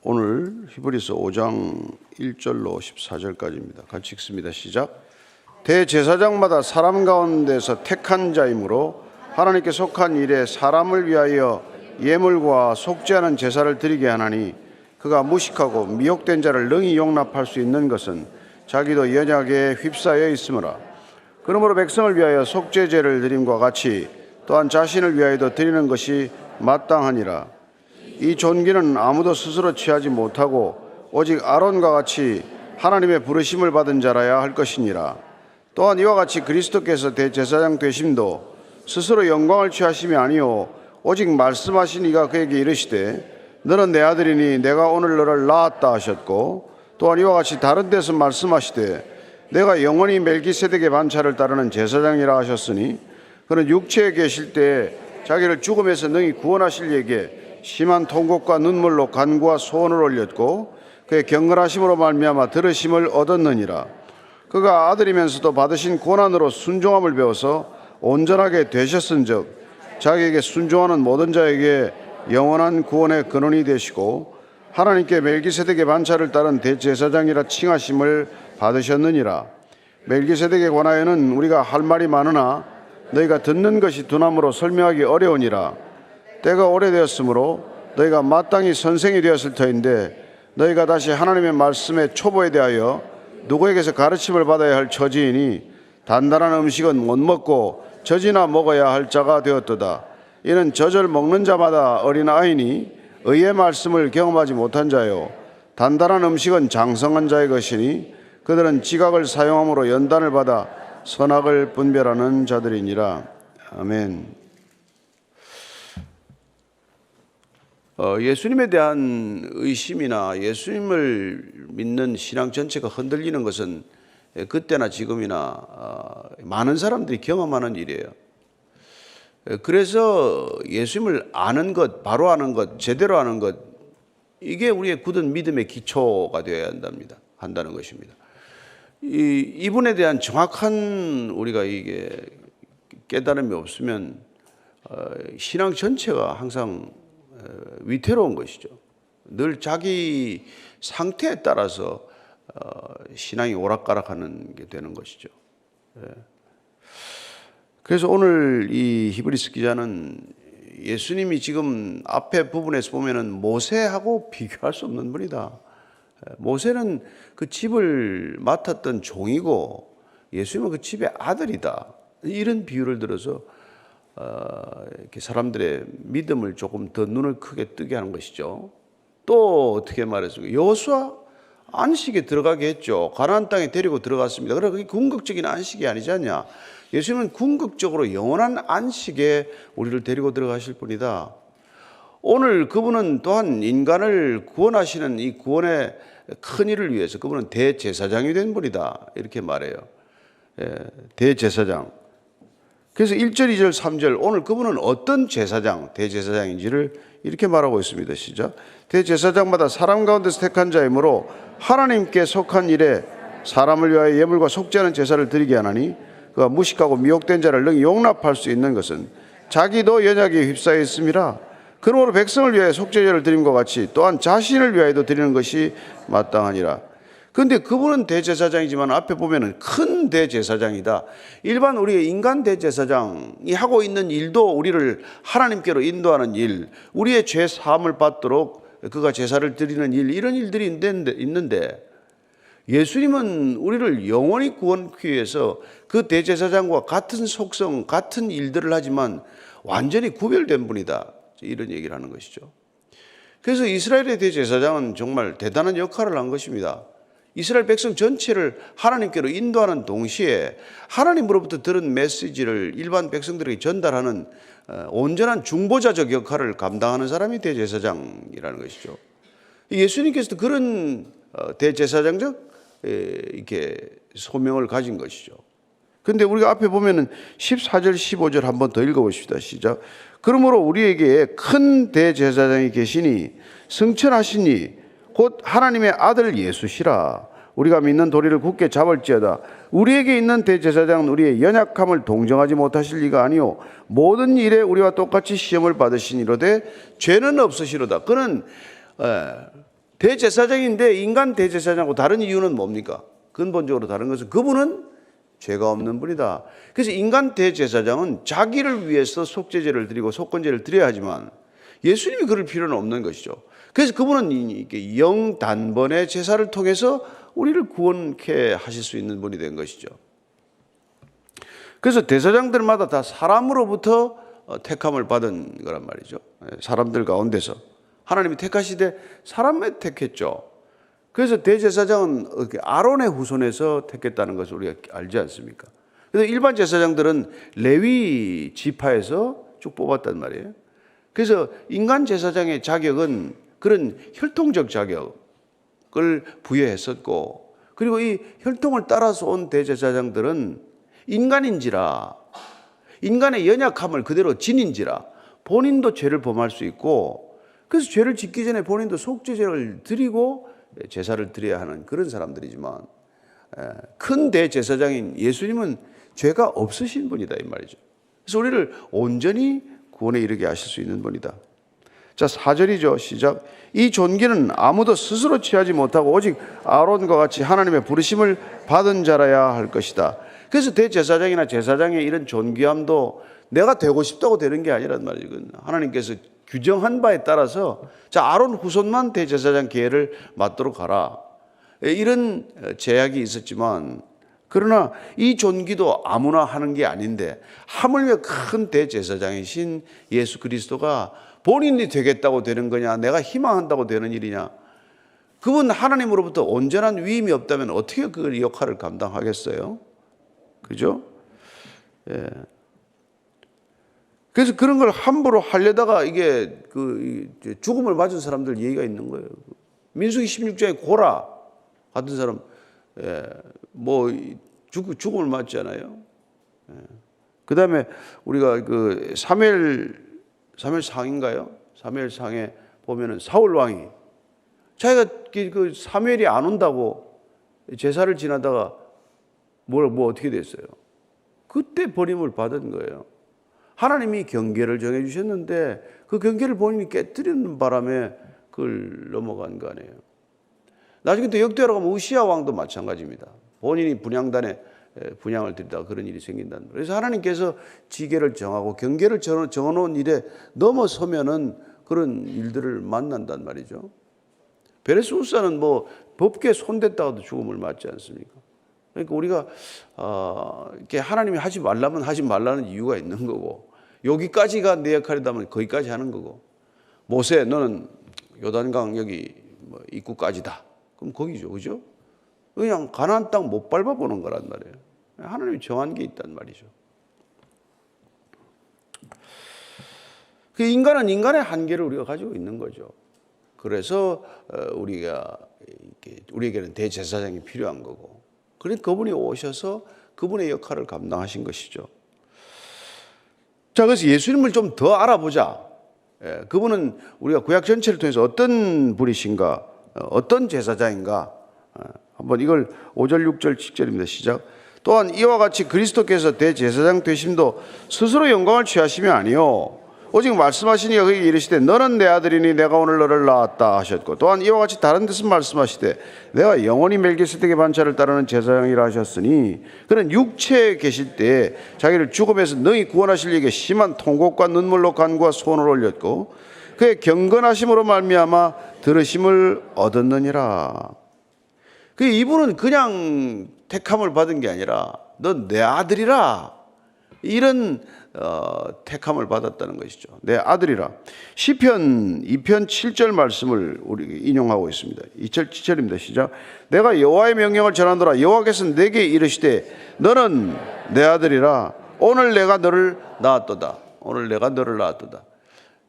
오늘 히브리서 5장 1절로 14절까지입니다. 같이 읽습니다. 시작. 대제사장마다 사람 가운데서 택한 자이므로 하나님께 속한 일에 사람을 위하여 예물과 속죄하는 제사를 드리게 하나니, 그가 무식하고 미혹된 자를 능히 용납할 수 있는 것은 자기도 연약에 휩싸여 있으므라. 그러므로 백성을 위하여 속죄제를 드림과 같이 또한 자신을 위하여도 드리는 것이 마땅하니라. 이 존귀는 아무도 스스로 취하지 못하고 오직 아론과 같이 하나님의 부르심을 받은 자라야 할 것이니라. 또한 이와 같이 그리스도께서 대제사장 되심도 스스로 영광을 취하심이 아니요 오직 말씀하신 이가 그에게 이르시되 너는 내 아들이니 내가 오늘 너를 낳았다 하셨고, 또한 이와 같이 다른 데서 말씀하시되 내가 영원히 멜기세덱의 반차를 따르는 제사장이라 하셨으니, 그는 육체에 계실 때 자기를 죽음에서 능히 구원하실 이에게 심한 통곡과 눈물로 간구와 소원을 올렸고 그의 경건하심으로 말미암아 들으심을 얻었느니라. 그가 아들이면서도 받으신 고난으로 순종함을 배워서 온전하게 되셨은즉 자기에게 순종하는 모든 자에게 영원한 구원의 근원이 되시고 하나님께 멜기세덱의 반차를 따른 대제사장이라 칭하심을 받으셨느니라. 멜기세덱에 관하여는 우리가 할 말이 많으나 너희가 듣는 것이 둔함으로 설명하기 어려우니라. 때가 오래되었으므로 너희가 마땅히 선생이 되었을 터인데, 너희가 다시 하나님의 말씀의 초보에 대하여 누구에게서 가르침을 받아야 할 처지이니 단단한 음식은 못 먹고 젖이나 먹어야 할 자가 되었도다. 이는 젖을 먹는 자마다 어린아이니 의의 말씀을 경험하지 못한 자요, 단단한 음식은 장성한 자의 것이니 그들은 지각을 사용함으로 연단을 받아 선악을 분별하는 자들이니라. 아멘. 예수님에 대한 의심이나 예수님을 믿는 신앙 전체가 흔들리는 것은 그때나 지금이나 많은 사람들이 경험하는 일이에요. 그래서 예수님을 아는 것, 바로 아는 것, 제대로 아는 것, 이게 우리의 굳은 믿음의 기초가 되어야 한다는 것입니다. 이분에 대한 정확한 우리가 이게 깨달음이 없으면 신앙 전체가 항상 위태로운 것이죠. 늘 자기 상태에 따라서 신앙이 오락가락하는 게 되는 것이죠. 그래서 오늘 이 히브리서 기자는 예수님이 지금 앞에 부분에서 보면은 모세하고 비교할 수 없는 분이다. 모세는 그 집을 맡았던 종이고 예수님은 그 집의 아들이다. 이런 비유를 들어서 이렇게 사람들의 믿음을 조금 더 눈을 크게 뜨게 하는 것이죠. 또 어떻게 말했습니까? 여호수아 안식에 들어가게 했죠. 가나안 땅에 데리고 들어갔습니다. 그러나 그게 궁극적인 안식이 아니지 않냐? 예수님은 궁극적으로 영원한 안식에 우리를 데리고 들어가실 분이다. 오늘 그분은 또한 인간을 구원하시는 이 구원의 큰 일을 위해서 그분은 대제사장이 된 분이다. 이렇게 말해요. 대제사장. 그래서 1절, 2절, 3절 오늘 그분은 어떤 제사장, 대제사장인지를 이렇게 말하고 있습니다. 시작. 대제사장마다 사람 가운데서 택한 자이므로 하나님께 속한 일에 사람을 위하여 예물과 속죄하는 제사를 드리게 하나니, 그가 무식하고 미혹된 자를 능히 용납할 수 있는 것은 자기도 연약에 휩싸여 있음이라. 그러므로 백성을 위하여 속죄제를 드림과 같이 또한 자신을 위하여도 드리는 것이 마땅하니라. 그런데 그분은 대제사장이지만 앞에 보면은 큰 대제사장이다. 일반 우리의 인간 대제사장이 하고 있는 일도 우리를 하나님께로 인도하는 일, 우리의 죄 사함을 받도록 그가 제사를 드리는 일, 이런 일들이 있는데 예수님은 우리를 영원히 구원하기 위해서 그 대제사장과 같은 속성, 같은 일들을 하지만 완전히 구별된 분이다. 이런 얘기를 하는 것이죠. 그래서 이스라엘의 대제사장은 정말 대단한 역할을 한 것입니다. 이스라엘 백성 전체를 하나님께로 인도하는 동시에 하나님으로부터 들은 메시지를 일반 백성들에게 전달하는 온전한 중보자적 역할을 감당하는 사람이 대제사장이라는 것이죠. 예수님께서도 그런 대제사장적 이렇게 소명을 가진 것이죠. 그런데 우리가 앞에 보면은 14절, 15절 한번 더 읽어보십시다. 시작. 그러므로 우리에게 큰 대제사장이 계시니 승천하시니 곧 하나님의 아들 예수시라. 우리가 믿는 도리를 굳게 잡을지어다. 우리에게 있는 대제사장은 우리의 연약함을 동정하지 못하실 리가 아니요 모든 일에 우리와 똑같이 시험을 받으시니로되 죄는 없으시로다. 그는 대제사장인데 인간 대제사장하고 다른 이유는 뭡니까? 근본적으로 다른 것은 그분은 죄가 없는 분이다. 그래서 인간 대제사장은 자기를 위해서 속죄제를 드리고 속건제를 드려야 하지만 예수님이 그럴 필요는 없는 것이죠. 그래서 그분은 이렇게 영단번의 제사를 통해서 우리를 구원케 하실 수 있는 분이 된 것이죠. 그래서 대제사장들마다 다 사람으로부터 택함을 받은 거란 말이죠. 사람들 가운데서 하나님이 택하시되 사람에 택했죠. 그래서 대제사장은 아론의 후손에서 택했다는 것을 우리가 알지 않습니까? 그래서 일반 제사장들은 레위 지파에서 쭉 뽑았단 말이에요. 그래서 인간 제사장의 자격은 그런 혈통적 자격을 부여했었고, 그리고 이 혈통을 따라서 온 대제사장들은 인간인지라, 인간의 연약함을 그대로 지닌지라 본인도 죄를 범할 수 있고, 그래서 죄를 짓기 전에 본인도 속죄제를 드리고 제사를 드려야 하는 그런 사람들이지만, 큰 대제사장인 예수님은 죄가 없으신 분이다 이 말이죠. 그래서 우리를 온전히 구원에 이르게 하실 수 있는 분이다. 자, 4절이죠. 시작. 이 존귀는 아무도 스스로 취하지 못하고 오직 아론과 같이 하나님의 부르심을 받은 자라야 할 것이다. 그래서 대제사장이나 제사장의 이런 존귀함도 내가 되고 싶다고 되는 게 아니란 말이죠. 하나님께서 규정한 바에 따라서 자, 아론 후손만 대제사장 계를 맡도록 하라, 이런 제약이 있었지만, 그러나 이 존귀도 아무나 하는 게 아닌데 하물며 큰 대제사장이신 예수 그리스도가 본인이 되겠다고 되는 거냐, 내가 희망한다고 되는 일이냐. 그분 하나님으로부터 온전한 위임이 없다면 어떻게 그 역할을 감당하겠어요? 그죠? 예. 그래서 그런 걸 함부로 하려다가 이게 죽음을 맞은 사람들 얘기가 있는 거예요. 민수기 16장에 고라 같은 사람, 뭐 죽음을 맞잖아요. 그 다음에 우리가 그 사무엘상인가요? 사무엘상에 보면은 사울 왕이 자기가 그 사무엘이 안 온다고 제사를 지나다가 뭐 어떻게 됐어요? 그때 버림을 받은 거예요. 하나님이 경계를 정해 주셨는데 그 경계를 본인이 깨뜨리는 바람에 그걸 넘어간 거 아니에요. 나중에 또 역대하러 가면 우시야 왕도 마찬가지입니다. 본인이 분향단에 분향을 드리다가 그런 일이 생긴다는 거예요. 그래서 하나님께서 지계를 정하고 경계를 정해놓은 일에 넘어서면은 그런 일들을 만난단 말이죠. 베레스 우사는 뭐 법궤 손댔다가도 죽음을 맞지 않습니까? 그러니까 우리가 이렇게 하나님이 하지 말라면 하지 말라는 이유가 있는 거고, 여기까지가 내 역할이다면 거기까지 하는 거고, 모세 너는 요단강 여기 뭐 입구까지다, 그럼 거기죠, 그죠? 그냥 가나안 땅 못 밟아보는 거란 말이에요. 하나님이 정한 게 있단 말이죠. 그 인간은 인간의 한계를 우리가 가지고 있는 거죠. 그래서 우리에게는 대제사장이 필요한 거고, 그래서 그분이 오셔서 그분의 역할을 감당하신 것이죠. 자, 그래서 예수님을 좀 더 알아보자. 그분은 우리가 구약 전체를 통해서 어떤 분이신가, 어떤 제사장인가, 한번 이걸 5절, 6절, 7절입니다. 시작. 또한 이와 같이 그리스도께서 대제사장 되심도 스스로 영광을 취하심이 아니요 오직 말씀하시니가 그에게 이르시되 너는 내 아들이니 내가 오늘 너를 낳았다 하셨고, 또한 이와 같이 다른 데서 말씀하시되 내가 영원히 멜기세덱의 반차를 따르는 제사장이라 하셨으니, 그는 육체에 계실 때에 자기를 죽음에서 능히 구원하실 이에게 심한 통곡과 눈물로 간구와 소원을 올렸고 그의 경건하심으로 말미암아 들으심을 얻었느니라. 그 이분은 그냥 택함을 받은 게 아니라 넌 내 아들이라, 이런 택함을 받았다는 것이죠. 내 아들이라. 시편 2편 7절 말씀을 우리 인용하고 있습니다. 2절 7절입니다. 시작. 내가 여호와의 명령을 전하노라. 여호와께서 내게 이르시되 너는 내 아들이라. 오늘 내가 너를 낳았도다. 오늘 내가 너를 낳았도다.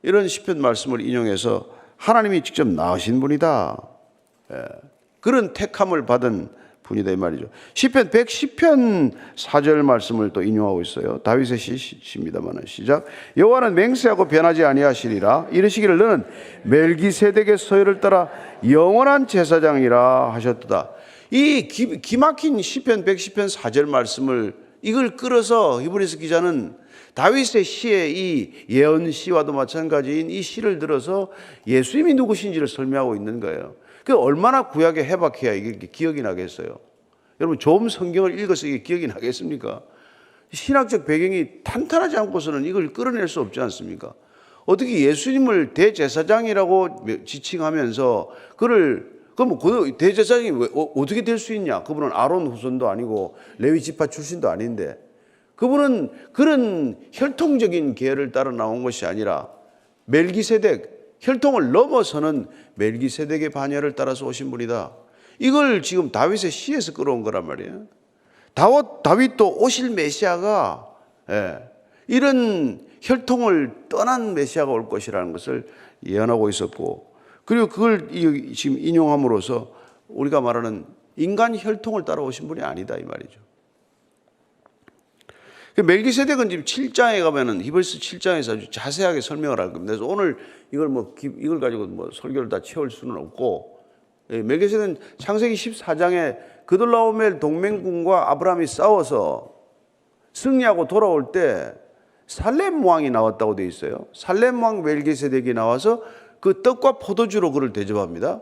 이런 시편 말씀을 인용해서 하나님이 직접 낳으신 분이다. 그런 택함을 받은 분이다 이 말이죠. 시편 110편 4절 말씀을 또 인용하고 있어요. 다윗의 시입니다만 시작. 여호와는 맹세하고 변하지 아니하시리라. 이르시기를 너는 멜기세덱의 서열을 따라 영원한 제사장이라 하셨도다. 이 기막힌 시편 110편 4절 말씀을 이걸 끌어서 히브리서 기자는 다윗의 시의 이 예언 시와도 마찬가지인 이 시를 들어서 예수님이 누구신지를 설명하고 있는 거예요. 그 얼마나 구약에 해박해야 이게 기억이 나겠어요. 여러분 좀 성경을 읽어서 이게 기억이 나겠습니까? 신학적 배경이 탄탄하지 않고서는 이걸 끌어낼 수 없지 않습니까? 어떻게 예수님을 대제사장이라고 지칭하면서 그럼 그 대제사장이 어떻게 될 수 있냐? 그분은 아론 후손도 아니고 레위 지파 출신도 아닌데, 그분은 그런 혈통적인 계열을 따라 나온 것이 아니라 멜기세덱, 혈통을 넘어서는 멜기세덱의 반열을 따라서 오신 분이다. 이걸 지금 다윗의 시에서 끌어온 거란 말이에요. 다윗도 오실 메시아가 이런 혈통을 떠난 메시아가 올 것이라는 것을 예언하고 있었고, 그리고 그걸 지금 인용함으로써 우리가 말하는 인간 혈통을 따라오신 분이 아니다 이 말이죠. 멜기세덱은 지금 7장에 가면은 히브리서 7장에서 아주 자세하게 설명을 할 겁니다. 그래서 오늘 이걸 가지고 설교를 다 채울 수는 없고, 멜기세덱은 창세기 14장에 그돌라오멜 동맹군과 아브라함이 싸워서 승리하고 돌아올 때 살렘 왕이 나왔다고 되어 있어요. 살렘 왕 멜기세덱이 나와서 그 떡과 포도주로 그를 대접합니다.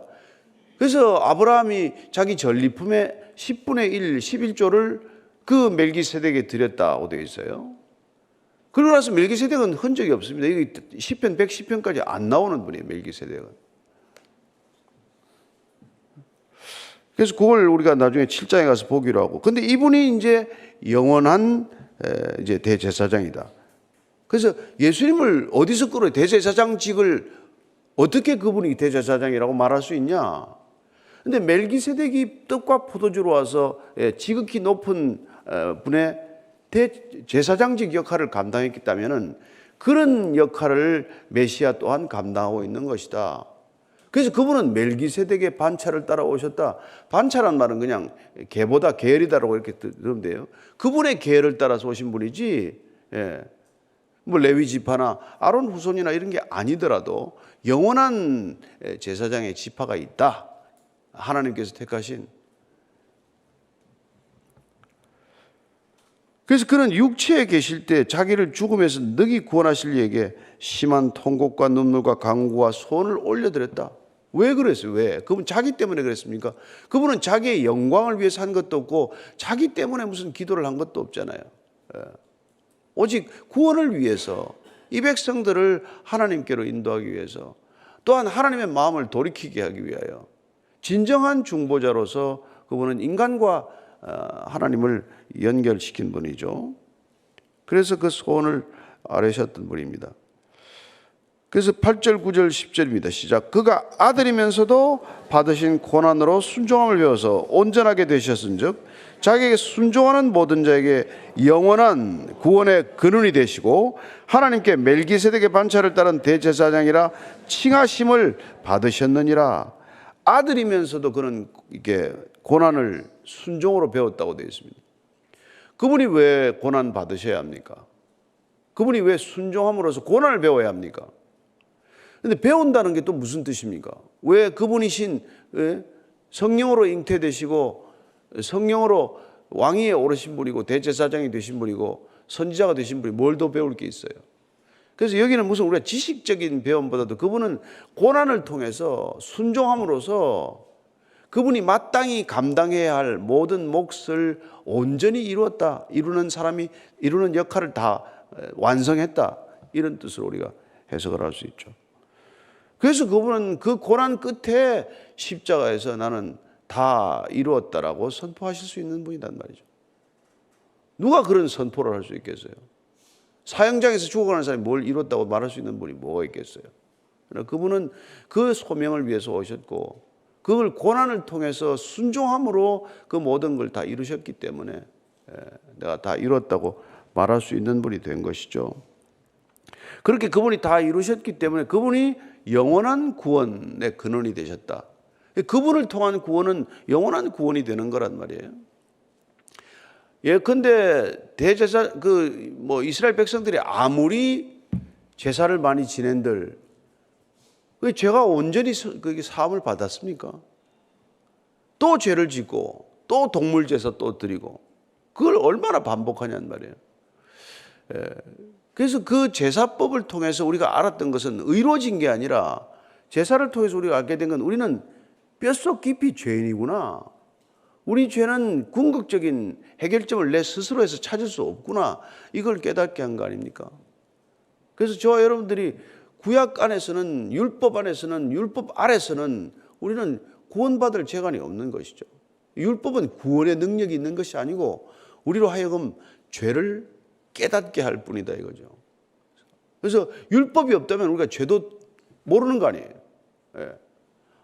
그래서 아브라함이 자기 전리품의 10분의 1, 11조를 그 멜기세덱에 드렸다고 되어 있어요. 그러고 나서 멜기세덱은 흔적이 없습니다. 이게 10편, 110편까지 안 나오는 분이에요, 멜기세덱은. 그래서 그걸 우리가 나중에 7장에 가서 보기로 하고, 근데 이분이 이제 영원한 이제 대제사장이다. 그래서 예수님을 어디서 끌어요? 대제사장직을 어떻게 그분이 대제사장이라고 말할 수 있냐? 근데 멜기세덱이 떡과 포도주로 와서 지극히 높은 분의 대제사장직 역할을 감당했다면은 그런 역할을 메시아 또한 감당하고 있는 것이다. 그래서 그분은 멜기세덱의 반차를 따라오셨다. 반차란 말은 그냥 계보다 계열이다라고 이렇게 들으면 돼요. 그분의 계열을 따라서 오신 분이지, 뭐 레위 지파나 아론 후손이나 이런 게 아니더라도 영원한 제사장의 지파가 있다. 하나님께서 택하신. 그래서 그는 육체에 계실 때 자기를 죽음에서 능히 구원하실 이에게 심한 통곡과 눈물과 간구와 소원을 올려드렸다. 왜 그랬어요? 왜? 그분 자기 때문에 그랬습니까? 그분은 자기의 영광을 위해서 한 것도 없고 자기 때문에 무슨 기도를 한 것도 없잖아요. 오직 구원을 위해서, 이 백성들을 하나님께로 인도하기 위해서, 또한 하나님의 마음을 돌이키게 하기 위하여 진정한 중보자로서 그분은 인간과 하나님을 연결시킨 분이죠. 그래서 그 소원을 아뢰셨던 분입니다. 그래서 8절, 9절, 10절입니다. 시작. 그가 아들이면서도 받으신 고난으로 순종함을 배워서 온전하게 되셨은즉 자기에게 순종하는 모든 자에게 영원한 구원의 근원이 되시고 하나님께 멜기세덱의 반차를 따른 대제사장이라 칭하심을 받으셨느니라. 아들이면서도 그는 이게 고난을 순종으로 배웠다고 되어 있습니다. 그분이 왜 고난 받으셔야 합니까? 그분이 왜 순종함으로써 고난을 배워야 합니까? 근데 배운다는 게 또 무슨 뜻입니까? 왜 그분이신 성령으로 잉태되시고 성령으로 왕위에 오르신 분이고 대제사장이 되신 분이고 선지자가 되신 분이 뭘 더 배울 게 있어요? 그래서 여기는 무슨 우리가 지식적인 배움보다도 그분은 고난을 통해서 순종함으로써 그분이 마땅히 감당해야 할 모든 몫을 온전히 이루는 사람이 이루는 역할을 다 완성했다, 이런 뜻으로 우리가 해석을 할 수 있죠. 그래서 그분은 그 고난 끝에 십자가에서 나는 다 이루었다라고 선포하실 수 있는 분이란 말이죠. 누가 그런 선포를 할 수 있겠어요? 사형장에서 죽어가는 사람이 뭘 이뤘다고 말할 수 있는 분이 뭐가 있겠어요? 그분은 그 소명을 위해서 오셨고 그걸 고난을 통해서 순종함으로 그 모든 걸 다 이루셨기 때문에 내가 다 이뤘다고 말할 수 있는 분이 된 것이죠. 그렇게 그분이 다 이루셨기 때문에 그분이 영원한 구원의 근원이 되셨다. 그분을 통한 구원은 영원한 구원이 되는 거란 말이에요. 예컨대 대제사 이스라엘 백성들이 아무리 제사를 많이 지낸들 그 죄가 온전히 사함을 받았습니까? 또 죄를 짓고 또 동물 제사 또 드리고 그걸 얼마나 반복하냐는 말이에요. 그래서 그 제사법을 통해서 우리가 알았던 것은 의로워진 게 아니라 제사를 통해서 우리가 알게 된 건 우리는 뼛속 깊이 죄인이구나. 우리 죄는 궁극적인 해결점을 내 스스로에서 찾을 수 없구나. 이걸 깨닫게 한 거 아닙니까? 그래서 저와 여러분들이 구약 안에서는, 율법 안에서는, 율법 아래서는 우리는 구원받을 재간이 없는 것이죠. 율법은 구원의 능력이 있는 것이 아니고 우리로 하여금 죄를 깨닫게 할 뿐이다 이거죠. 그래서 율법이 없다면 우리가 죄도 모르는 거 아니에요. 예.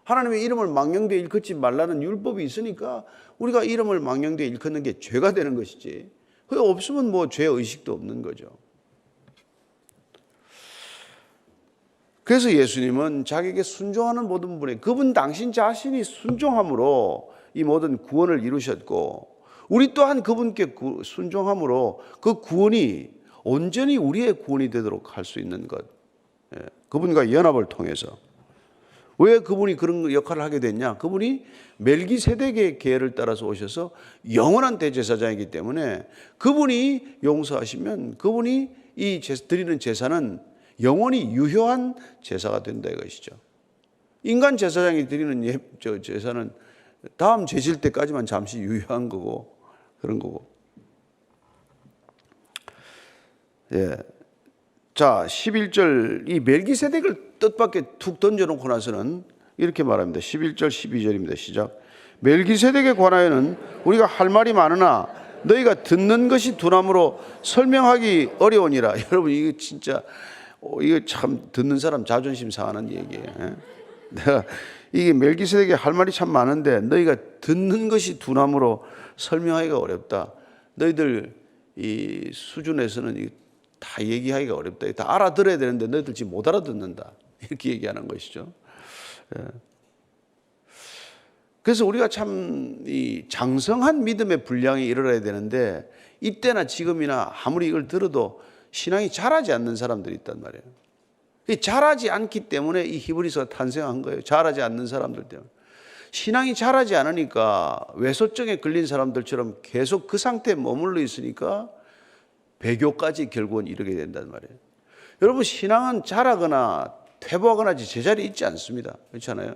하나님의 이름을 망령되이 일컫지 말라는 율법이 있으니까 우리가 이름을 망령되이 일컫는 게 죄가 되는 것이지, 그게 없으면 뭐 죄 의식도 없는 거죠. 그래서 예수님은 자기에게 순종하는 모든 분에, 그분 당신 자신이 순종함으로 이 모든 구원을 이루셨고, 우리 또한 그분께 순종함으로 그 구원이 온전히 우리의 구원이 되도록 할 수 있는 것, 그분과 연합을 통해서. 왜 그분이 그런 역할을 하게 됐냐? 그분이 멜기세덱의 계를 따라서 오셔서 영원한 대제사장이기 때문에 그분이 용서하시면 그분이 드리는 제사는 영원히 유효한 제사가 된다 이것이죠. 인간 제사장이 드리는 제사는 다음 제질 때까지만 잠시 유효한 거고 그런 거고. 예. 자, 11절 이 멜기세덱을 뜻밖에 툭 던져놓고 나서는 이렇게 말합니다. 11절 12절입니다. 시작. 멜기세덱에 관하여는 우리가 할 말이 많으나 너희가 듣는 것이 둔함으로 설명하기 어려우니라. 여러분 이거 진짜 이거 참 듣는 사람 자존심 상하는 얘기예요. 내가 이게 멜기세덱에 할 말이 참 많은데 너희가 듣는 것이 둔함으로 설명하기가 어렵다. 너희들 이 수준에서는 다 얘기하기가 어렵다. 다 알아들어야 되는데 너희들 지금 못 알아듣는다. 이렇게 얘기하는 것이죠. 그래서 우리가 참 이 장성한 믿음의 분량이 일어나야 되는데 이때나 지금이나 아무리 이걸 들어도 신앙이 자라지 않는 사람들이 있단 말이에요. 자라지 않기 때문에 이 히브리서가 탄생한 거예요. 자라지 않는 사람들 때문에. 신앙이 자라지 않으니까 외소증에 걸린 사람들처럼 계속 그 상태에 머물러 있으니까 배교까지 결국은 이르게 된단 말이에요. 여러분 신앙은 자라거나 퇴보하거나 제자리에 있지 않습니다. 그렇잖아요.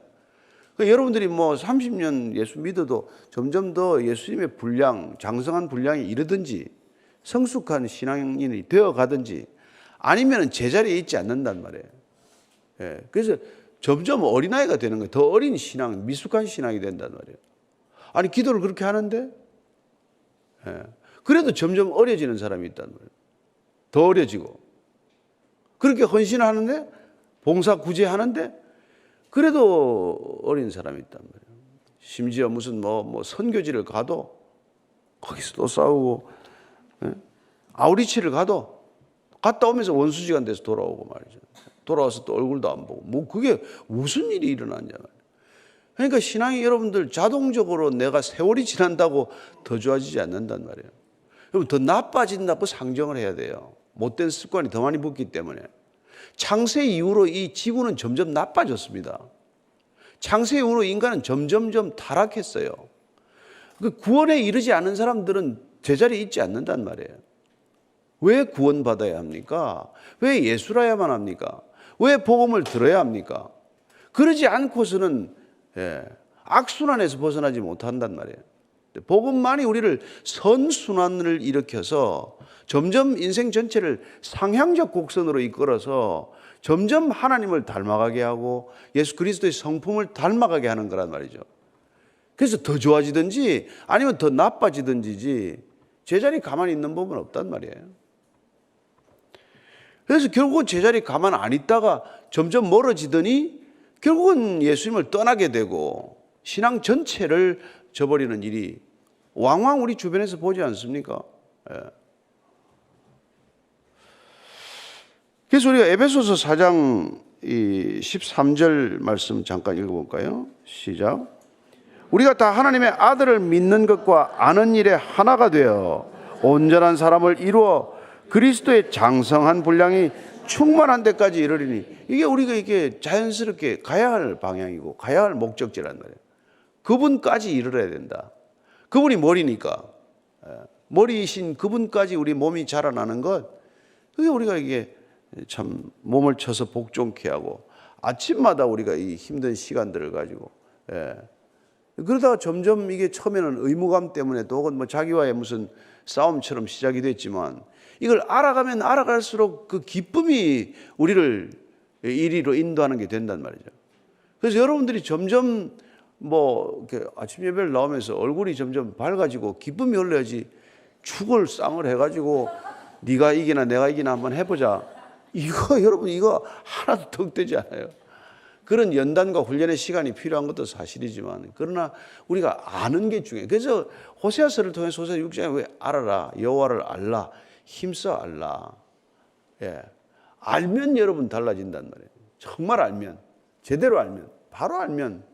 여러분들이 뭐 30년 예수 믿어도 점점 더 예수님의 분량, 장성한 분량에 이르든지 성숙한 신앙인이 되어가든지 아니면 제자리에 있지 않는단 말이에요. 예, 그래서 점점 어린아이가 되는 거예요. 더 어린 신앙, 미숙한 신앙이 된단 말이에요. 아니 기도를 그렇게 하는데 그래도 점점 어려지는 사람이 있단 말이에요. 더 어려지고 그렇게 헌신하는데 봉사 구제하는데 그래도 어린 사람이 있단 말이에요. 심지어 무슨 뭐 선교지를 가도 거기서 또 싸우고 아우리치를 가도 갔다 오면서 원수지간 돼서 돌아오고 말이죠. 돌아와서 또 얼굴도 안 보고 뭐 그게 무슨 일이 일어났냐 말이에요. 그러니까 신앙이 여러분들 자동적으로 내가 세월이 지난다고 더 좋아지지 않는단 말이에요. 여러분 더 나빠진다고 상정을 해야 돼요. 못된 습관이 더 많이 붙기 때문에. 창세 이후로 이 지구는 점점 나빠졌습니다. 창세 이후로 인간은 점점점 타락했어요. 그 구원에 이르지 않은 사람들은 제자리에 있지 않는단 말이에요. 왜 구원받아야 합니까? 왜 예수라야만 합니까? 왜 복음을 들어야 합니까? 그러지 않고서는 악순환에서 벗어나지 못한단 말이에요. 복음만이 우리를 선순환을 일으켜서 점점 인생 전체를 상향적 곡선으로 이끌어서 점점 하나님을 닮아가게 하고 예수 그리스도의 성품을 닮아가게 하는 거란 말이죠. 그래서 더 좋아지든지 아니면 더 나빠지든지 제자리 가만히 있는 법은 없단 말이에요. 그래서 결국은 제자리 가만 안 있다가 점점 멀어지더니 결국은 예수님을 떠나게 되고 신앙 전체를 저버리는 일이 왕왕 우리 주변에서 보지 않습니까? 그래서 우리가 에베소서 4장 13절 말씀 잠깐 읽어볼까요? 시작. 우리가 다 하나님의 아들을 믿는 것과 아는 일에 하나가 되어 온전한 사람을 이루어 그리스도의 장성한 분량이 충만한 데까지 이르리니, 이게 우리가 이게 자연스럽게 가야 할 방향이고 가야 할 목적지란 말이에요. 그분까지 이르러야 된다. 그분이 머리니까 머리이신 그분까지 우리 몸이 자라나는 것, 그게 우리가 이게 참 몸을 쳐서 복종케 하고 아침마다 우리가 이 힘든 시간들을 가지고 그러다가 점점 이게 처음에는 의무감 때문에 또 혹은 뭐 자기와의 무슨 싸움처럼 시작이 됐지만 이걸 알아가면 알아갈수록 그 기쁨이 우리를 이리로 인도하는 게 된단 말이죠. 그래서 여러분들이 점점 뭐 이렇게 아침 예배를 나오면서 얼굴이 점점 밝아지고 기쁨이 흘러야지 죽을 쌍을 해가지고 네가 이기나 내가 이기나 한번 해보자. 이거 여러분 이거 하나도 덕되지 않아요. 그런 연단과 훈련의 시간이 필요한 것도 사실이지만 그러나 우리가 아는 게 중요해요. 그래서 호세아서를 통해서 호세아 6장에 왜 알아라 여호와를 알라 힘써 알라. 알면 여러분 달라진단 말이에요. 정말 알면 제대로 알면 바로 알면.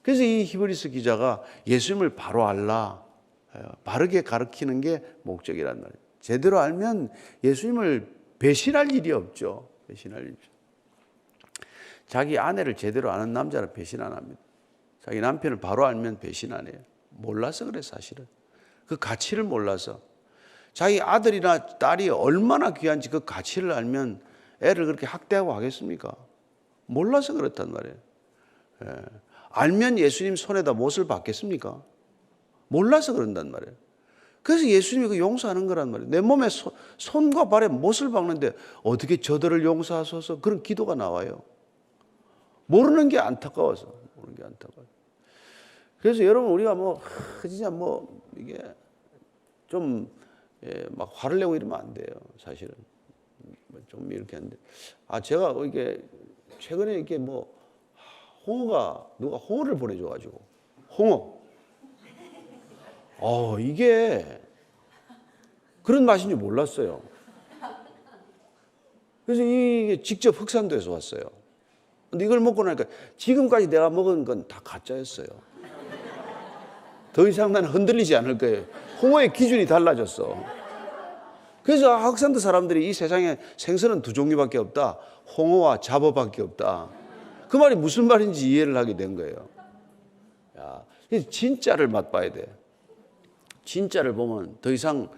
그래서 이 히브리서 기자가 예수님을 바로 알라 바르게 가르치는 게 목적이란 말이에요. 제대로 알면 예수님을 배신할 일이 없죠. 배신할 일이 없죠. 자기 아내를 제대로 아는 남자는 배신 안 합니다. 자기 남편을 바로 알면 배신 안 해요. 몰라서 그래 사실은. 그 가치를 몰라서. 자기 아들이나 딸이 얼마나 귀한지 그 가치를 알면 애를 그렇게 학대하고 하겠습니까? 몰라서 그렇단 말이에요. 알면 예수님 손에다 못을 받겠습니까? 몰라서 그런단 말이에요. 그래서 예수님이 그 용서하는 거란 말이에요. 내 몸에 손과 발에 못을 박는데 어떻게 저들을 용서하소서 그런 기도가 나와요. 모르는 게 안타까워서. 모르는 게 안타까워요. 그래서 여러분 우리가 뭐 진짜 뭐 이게 좀 막 화를 내고 이러면 안 돼요. 사실은 좀 이렇게 하는데 제가 이게 최근에 이게 뭐 홍어가 누가 홍어를 보내줘가지고 홍어 이게 그런 맛인 줄 몰랐어요. 그래서 이게 직접 흑산도에서 왔어요. 근데 이걸 먹고 나니까 지금까지 내가 먹은 건 다 가짜였어요. 더 이상 나는 흔들리지 않을 거예요. 홍어의 기준이 달라졌어. 그래서 흑산도 사람들이 이 세상에 생선은 두 종류밖에 없다. 홍어와 잡어밖에 없다. 그 말이 무슨 말인지 이해를 하게 된 거예요. 야, 진짜를 맛봐야 돼. 진짜를 보면 더 이상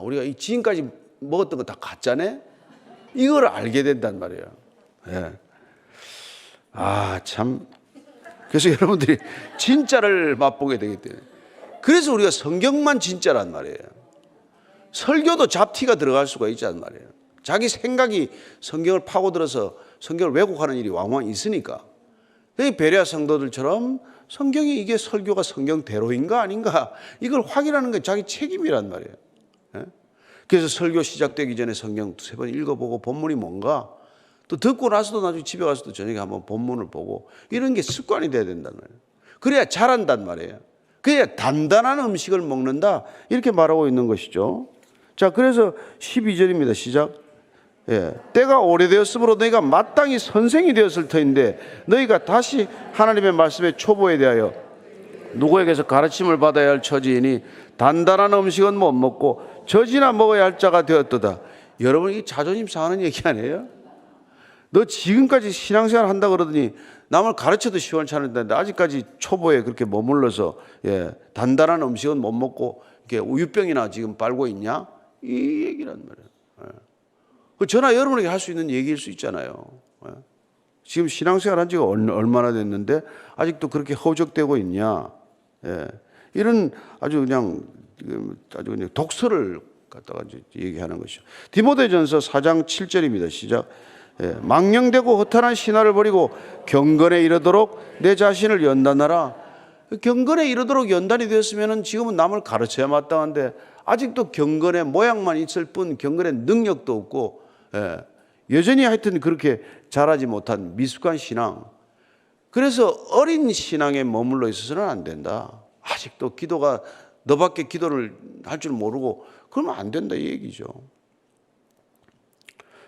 우리가 이 지금까지 먹었던 거 다 가짜네? 이걸 알게 된단 말이에요. 예. 참. 그래서 여러분들이 진짜를 맛보게 되기 때문에. 그래서 우리가 성경만 진짜란 말이에요. 설교도 잡티가 들어갈 수가 있단 말이에요. 자기 생각이 성경을 파고들어서 성경을 왜곡하는 일이 왕왕 있으니까. 베레아 성도들처럼 성경이 이게 설교가 성경대로인가 아닌가 이걸 확인하는 게 자기 책임이란 말이에요. 그래서 설교 시작되기 전에 성경 두세 번 읽어보고 본문이 뭔가 또 듣고 나서도 나중에 집에 가서도 저녁에 한번 본문을 보고 이런 게 습관이 돼야 된단 말이에요. 그래야 잘한단 말이에요. 그래야 단단한 음식을 먹는다 이렇게 말하고 있는 것이죠. 자, 그래서 12절입니다. 시작. 때가 오래되었으므로 너희가 마땅히 선생이 되었을 터인데 너희가 다시 하나님의 말씀의 초보에 대하여 누구에게서 가르침을 받아야 할 처지이니 단단한 음식은 못 먹고 젖이나 먹어야 할 자가 되었도다. 여러분 이 자존심 상하는 얘기 아니에요? 너 지금까지 신앙생활 한다 그러더니 남을 가르쳐도 시원찮은데 아직까지 초보에 그렇게 머물러서 단단한 음식은 못 먹고 이렇게 우유병이나 지금 빨고 있냐? 이 얘기란 말이에요. 저나 여러분에게 할 수 있는 얘기일 수 있잖아요. 지금 신앙생활 한 지가 얼마나 됐는데 아직도 그렇게 허적되고 있냐? 이런 아주 그냥 독서를 갖다가 얘기하는 것이죠. 디모데전서 4장 7절입니다. 시작. 망령되고 허탄한 신화를 버리고 경건에 이르도록 내 자신을 연단하라. 경건에 이르도록 연단이 되었으면 지금은 남을 가르쳐야 마땅한데 아직도 경건의 모양만 있을 뿐 경건의 능력도 없고 여전히 하여튼 그렇게 잘하지 못한 미숙한 신앙. 그래서 어린 신앙에 머물러 있어서는 안 된다. 아직도 기도가 너밖에 기도를 할 줄 모르고 그러면 안 된다 이 얘기죠.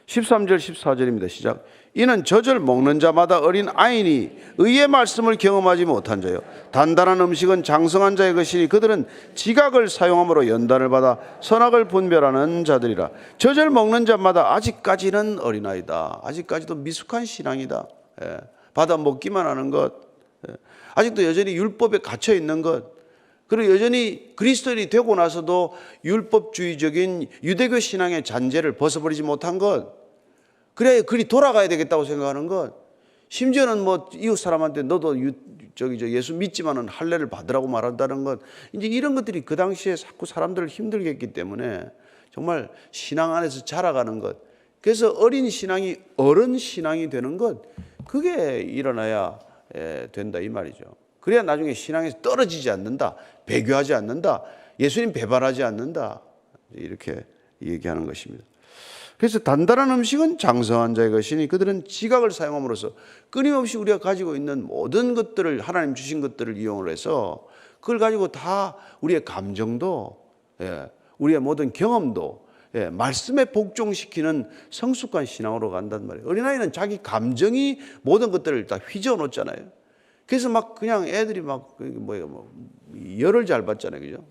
13절 14절입니다. 시작. 이는 젖을 먹는 자마다 어린 아이니 의의 말씀을 경험하지 못한 자요 단단한 음식은 장성한 자의 것이니 그들은 지각을 사용함으로 연단을 받아 선악을 분별하는 자들이라. 젖을 먹는 자마다 아직까지는 어린아이다. 아직까지도 미숙한 신앙이다. 받아 먹기만 하는 것, 아직도 여전히 율법에 갇혀 있는 것, 그리고 여전히 그리스도인이 되고 나서도 율법주의적인 유대교 신앙의 잔재를 벗어버리지 못한 것, 그래야 그리 돌아가야 되겠다고 생각하는 것, 심지어는 뭐 이웃 사람한테 너도 예수 믿지만은 할례를 받으라고 말한다는 것, 이제 이런 것들이 그 당시에 자꾸 사람들을 힘들게 했기 때문에 정말 신앙 안에서 자라가는 것, 그래서 어린 신앙이 어른 신앙이 되는 것, 그게 일어나야 된다 이 말이죠. 그래야 나중에 신앙에서 떨어지지 않는다, 배교하지 않는다, 예수님 배반하지 않는다, 이렇게 얘기하는 것입니다. 그래서 단단한 음식은 장성한 자의 것이니 그들은 지각을 사용함으로써 끊임없이 우리가 가지고 있는 모든 것들을, 하나님 주신 것들을 이용을 해서 그걸 가지고 다 우리의 감정도, 우리의 모든 경험도 말씀에 복종시키는 성숙한 신앙으로 간단 말이에요. 어린아이는 자기 감정이 모든 것들을 다 휘저어 놓잖아요. 그래서 막 그냥 애들이 막 열을 잘 받잖아요. 그죠?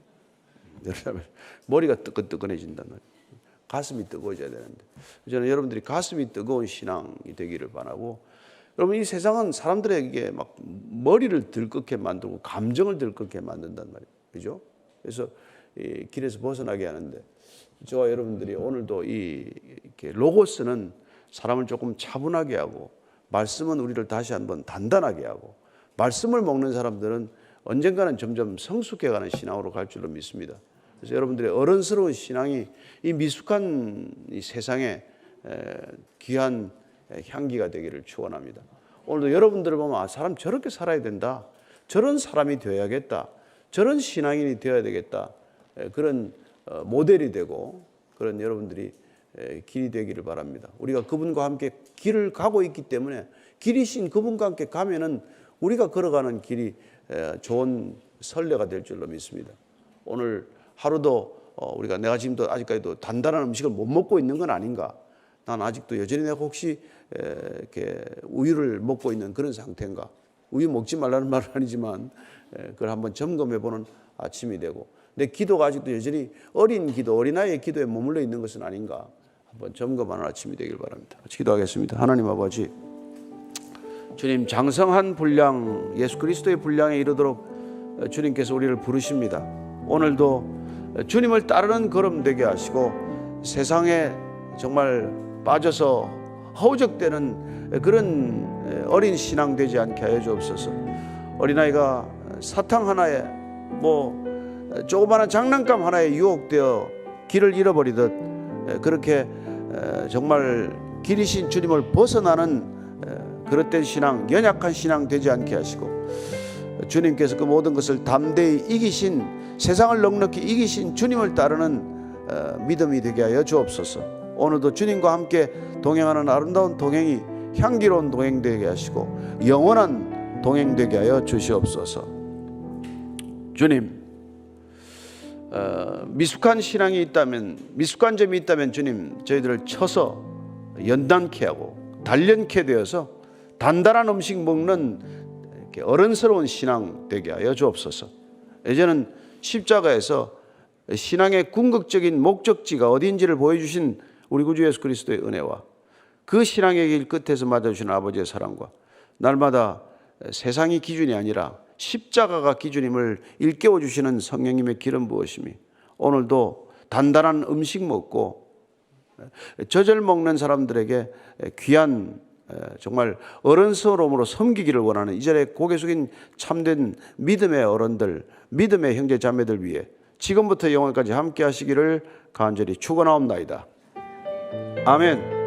머리가 뜨끈뜨끈해진단 말이에요. 가슴이 뜨거워져야 되는데, 저는 여러분들이 가슴이 뜨거운 신앙이 되기를 바라고, 여러분 이 세상은 사람들에게 막 머리를 들끓게 만들고 감정을 들끓게 만든단 말이에요. 그죠? 그래서 이 길에서 벗어나게 하는데, 저와 여러분들이 오늘도 이렇게 로고스는 사람을 조금 차분하게 하고, 말씀은 우리를 다시 한번 단단하게 하고, 말씀을 먹는 사람들은 언젠가는 점점 성숙해가는 신앙으로 갈 줄로 믿습니다. 그래서 여러분들의 어른스러운 신앙이 이 미숙한 이 세상에 귀한 향기가 되기를 축원합니다. 오늘도 여러분들을 보면 사람 저렇게 살아야 된다, 저런 사람이 되어야겠다, 저런 신앙인이 되어야 되겠다, 그런 모델이 되고 그런 여러분들이 길이 되기를 바랍니다. 우리가 그분과 함께 길을 가고 있기 때문에 길이신 그분과 함께 가면은 우리가 걸어가는 길이 좋은 선례가 될 줄로 믿습니다. 오늘 하루도 우리가 내가 지금도 아직까지도 단단한 음식을 못 먹고 있는 건 아닌가? 난 아직도 여전히 내가 혹시 이렇게 우유를 먹고 있는 그런 상태인가? 우유 먹지 말라는 말은 아니지만 그걸 한번 점검해보는 아침이 되고, 내 기도가 아직도 여전히 어린 기도, 어린아이의 기도에 머물러 있는 것은 아닌가? 한번 점검하는 아침이 되길 바랍니다. 같이 기도하겠습니다. 하나님 아버지, 주님 장성한 분량, 예수 그리스도의 분량에 이르도록 주님께서 우리를 부르십니다. 오늘도 주님을 따르는 걸음 되게 하시고 세상에 정말 빠져서 허우적대는 그런 어린 신앙 되지 않게 하여 주옵소서. 어린아이가 사탕 하나에 조그마한 장난감 하나에 유혹되어 길을 잃어버리듯 그렇게 정말 길이신 주님을 벗어나는 그릇된 신앙, 연약한 신앙 되지 않게 하시고, 주님께서 그 모든 것을 담대히 이기신, 세상을 넉넉히 이기신 주님을 따르는 믿음이 되게 하여 주옵소서. 오늘도 주님과 함께 동행하는 아름다운 동행이 향기로운 동행 되게 하시고 영원한 동행 되게 하여 주시옵소서. 주님, 미숙한 신앙이 있다면, 미숙한 점이 있다면 주님 저희들을 쳐서 연단케 하고 단련케 되어서 단단한 음식 먹는 이렇게 어른스러운 신앙 되게 하여 주옵소서. 이제는 십자가에서 신앙의 궁극적인 목적지가 어디인지를 보여주신 우리 구주 예수 그리스도의 은혜와 그 신앙의 길 끝에서 맞아주시는 아버지의 사랑과 날마다 세상이 기준이 아니라 십자가가 기준임을 일깨워 주시는 성령님의 기름 부으심이 오늘도 단단한 음식 먹고 젖을 먹는 사람들에게 귀한 정말 어른스러움으로 섬기기를 원하는 이 자리에 고개 숙인 참된 믿음의 어른들, 믿음의 형제 자매들 위해 지금부터 영원까지 함께 하시기를 간절히 축원하옵나이다. 아멘.